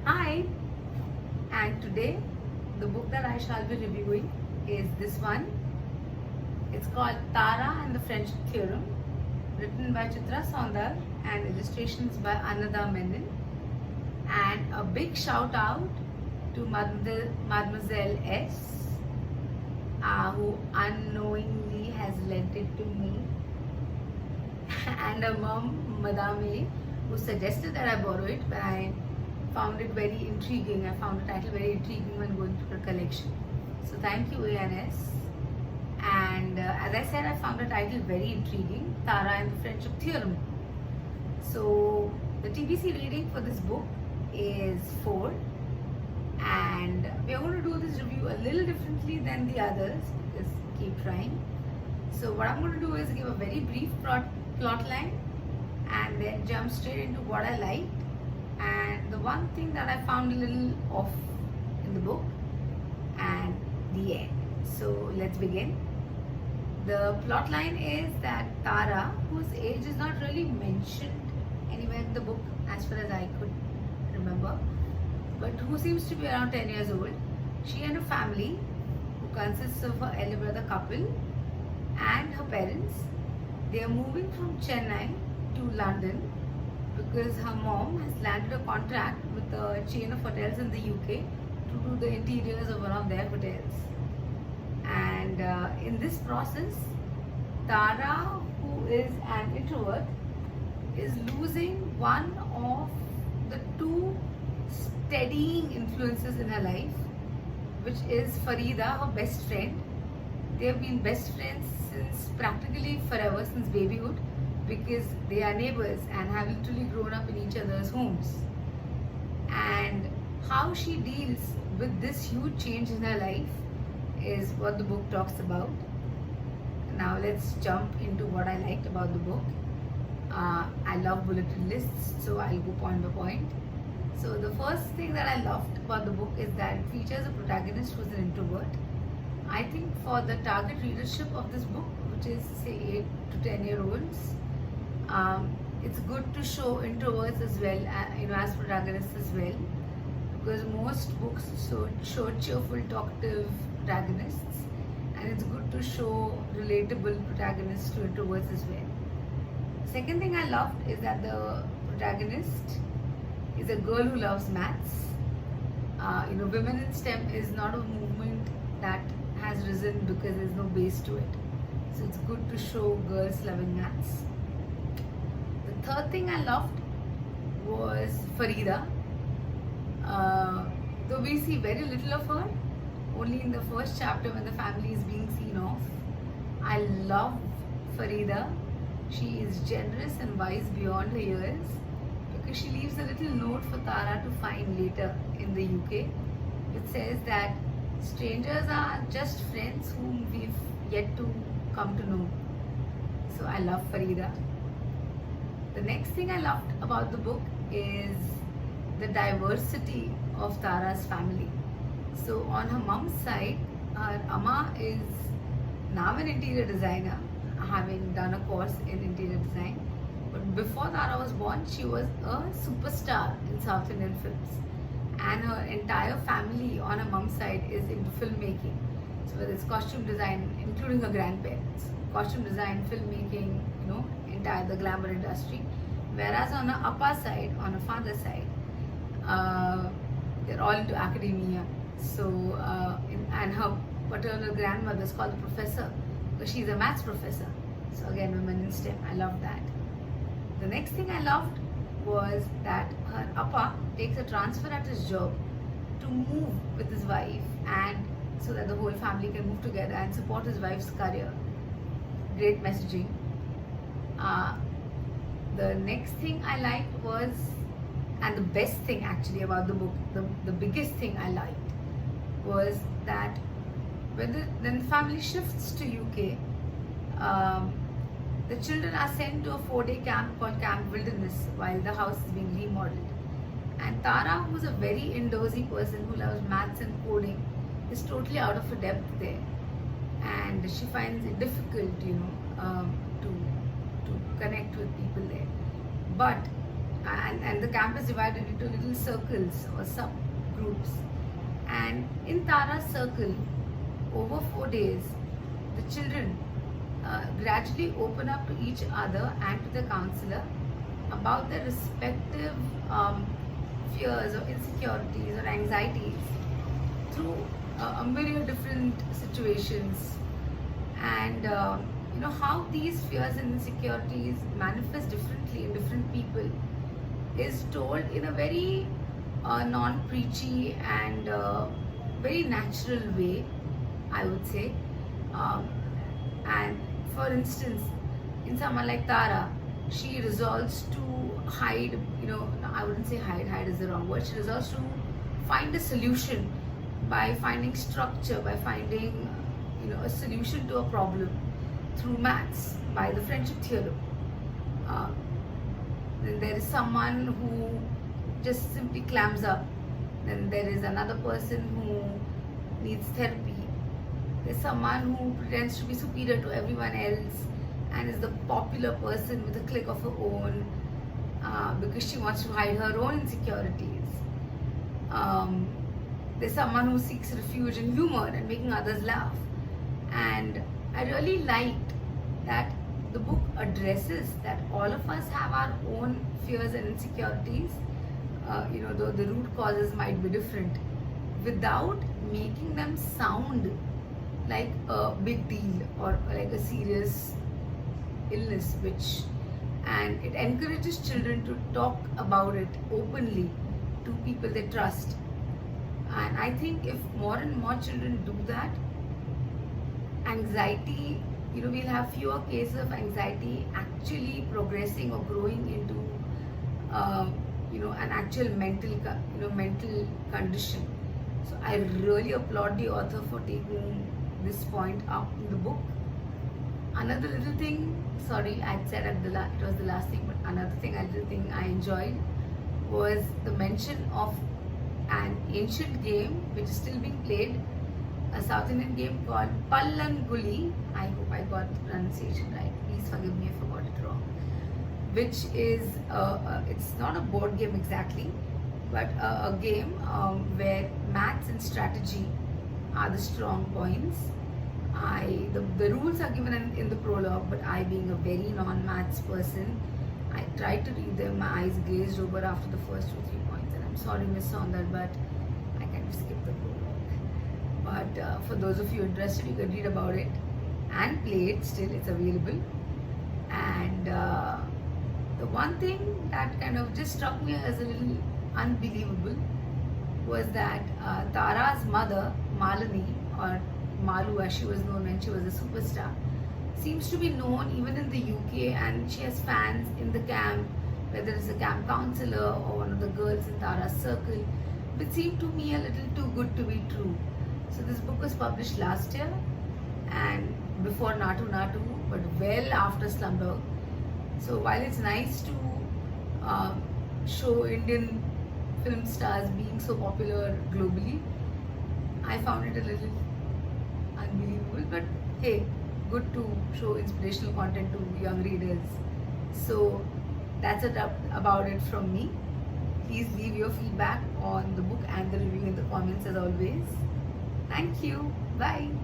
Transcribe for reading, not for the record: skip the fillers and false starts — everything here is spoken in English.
Hi, and today the book that I shall be reviewing is this one. It's called Tara and the Friendship Theorem, written by Chitra, Soundar, and illustrations by Annada, Menon. And a big shout out to Mademoiselle S, who unknowingly has lent it to me, and her mom, Madame A, who suggested that I borrow it, but I found it very intriguing. I found the title very intriguing when going through the collection. So thank you, ANS. And as I said, I found the title very intriguing, Tara and the Friendship Theorem. So the TBC reading for this book is 4, and we are going to do this review a little differently than the others because keep trying. So what I'm going to do is give a very brief plot line and then jump straight into what I liked and the one thing that I found a little off in the book and the end. So let's begin. The plot line is that Tara, whose age is not really mentioned anywhere in the book as far as I could remember, but who seems to be around 10 years old, she and her family, who consists of her elder brother couple and her parents, they are moving from Chennai to London because her mom has landed a contract with a chain of hotels in the UK to do the interiors of one of their hotels. And in this process, Tara, who is an introvert, is losing one of the two steadying influences in her life, which is Farida, her best friend. They have been best friends since practically forever, since babyhood, because they are neighbors and have literally grown up in each other's homes. And how she deals with this huge change in her life is what the book talks about. Now let's jump into what I liked about the book. I love bulleted lists, so I'll go point by point. So the first thing that I loved about the book is that it features a protagonist who's an introvert. I think for the target readership of this book, which is say 8 to 10 year olds, it's good to show introverts as well, as protagonists as well, because most books show cheerful, talkative protagonists, and it's good to show relatable protagonists to introverts as well. Second thing I loved is that the protagonist is a girl who loves maths. Women in STEM is not a movement that has risen because there's no base to it. So it's good to show girls loving maths. The third thing I loved was Farida. Though we see very little of her, only in the first chapter when the family is being seen off. I love Farida. She is generous and wise beyond her years because she leaves a little note for Tara to find later in the UK, which says that strangers are just friends whom we've yet to come to know. So I love Farida. The next thing I loved about the book is the diversity of Tara's family. So on her mom's side, her Amma is now an interior designer, having done a course in interior design. But before Tara was born, she was a superstar in South Indian films. And her entire family on her mom's side is into filmmaking. So whether it's costume design, including her grandparents, costume design, filmmaking, entire the glamour industry. Whereas on her Appa side, on her father's side, they're all into academia. So, and her paternal grandmother is called the professor because she's a maths professor. So again, women in STEM, I love that. The next thing I loved was that her Appa takes a transfer at his job to move with his wife, and so that the whole family can move together and support his wife's career. Great messaging. The next thing I liked was, and the best thing actually about the book, the biggest thing I liked was that when the family shifts to UK, the children are sent to a 4-day camp called Camp Wilderness while the house is being remodeled. And Tara, who's a very indoorsy person who loves maths and coding, is totally out of her depth there. And she finds it difficult, to connect with people there. But and the camp is divided into little circles or subgroups. And in Tara's circle, over 4 days, the children gradually open up to each other and to the counselor about their respective fears or insecurities or anxieties through a myriad different situations, and how these fears and insecurities manifest differently in different people is told in a very non-preachy and very natural way, I would say. And for instance, in someone like Tara, she resolves to hide, I wouldn't say hide is the wrong word. She resolves to find a solution by finding structure, by finding, a solution to a problem through maths, by the Friendship Theorem. Then there is someone who just simply clams up. Then there is another person who needs therapy. There's someone who pretends to be superior to everyone else and is the popular person with a clique of her own because she wants to hide her own insecurities. There's someone who seeks refuge in humor and making others laugh. And I really liked that the book addresses that all of us have our own fears and insecurities, though the root causes might be different, without making them sound like a big deal or like a serious illness, and it encourages children to talk about it openly to people they trust. And I think if more and more children do that, anxiety, we'll have fewer cases of anxiety actually progressing or growing into an actual mental condition. So I really applaud the author for taking this point up in the book. Another little thing, sorry, I said it was the last thing, but another little thing I enjoyed was the mention of an ancient game which is still being played, a South Indian game called Pallanguli. I hope I got the pronunciation right. Please forgive me if I got it wrong. Which is, it's not a board game exactly, but a game where maths and strategy are the strong points. The rules are given in the prologue, but I, being a very non-maths person, I tried to read them. My eyes glazed over after the first 2-3 points, and I'm sorry, Miss Soundar, but I kind of skipped the prologue. But for those of you interested, you can read about it and play it. Still, it's available. And the one thing that kind of just struck me as a little unbelievable was that Tara's mother, Malini, or Malu as she was known when she was a superstar, seems to be known even in the UK, and she has fans in the camp, whether it's a camp counselor or one of the girls in Tara's circle, which seemed to me a little too good to be true. So this book was published last year, and before Natu Natu, but well after Slumdog. So while it's nice to show Indian film stars being so popular globally, I found it a little unbelievable, but hey, good to show inspirational content to young readers. So that's it about it from me. Please leave your feedback on the book and the review in the comments as always. Thank you. Bye.